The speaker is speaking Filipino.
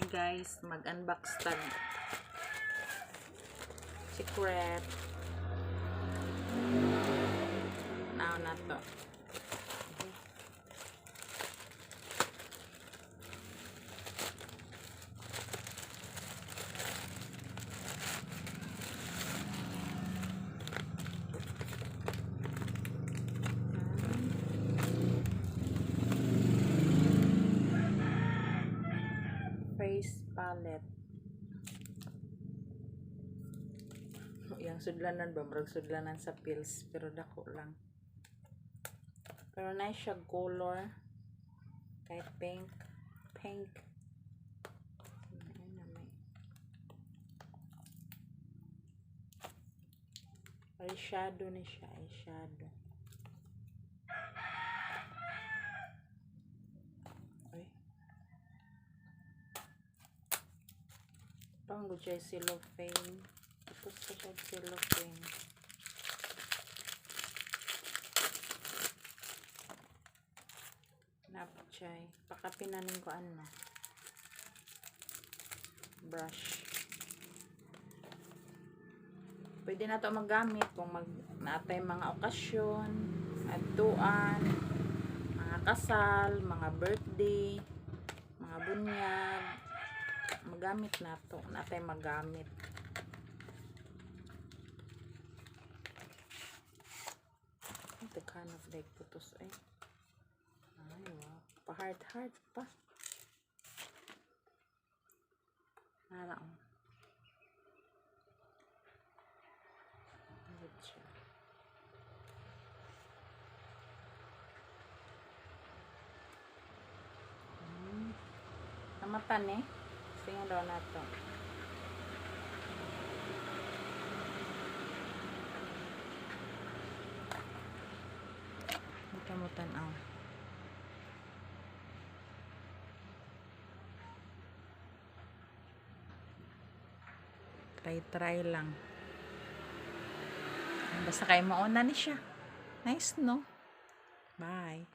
guys, mag-unbox tag secret. Now na to. Face palette. Yang sudlanan ba? Marag sudlanan sa pills. Pero dako lang. Pero nice siya color. Kahit pink. Pink. Ayan na may. Eyeshadow ni siya. Eyeshadow. Panggo siya cellophane. Tapos pa siya cellophane. Napchay. Pakapinanin ko ano. Brush. Pwede na ito magamit kung natay mga okasyon, adtuan, mga kasal, mga birthday, mga bunyag. Magamit na to. Natay magamit. Ito kind of like putos ay. Ay, wow. Pa-heart pa. Narang. Good siya. Namatan eh. Tingnan daw na to. Ito mo tanaw. Try lang. Basta kayo mauna ni siya. Nice, no? Bye.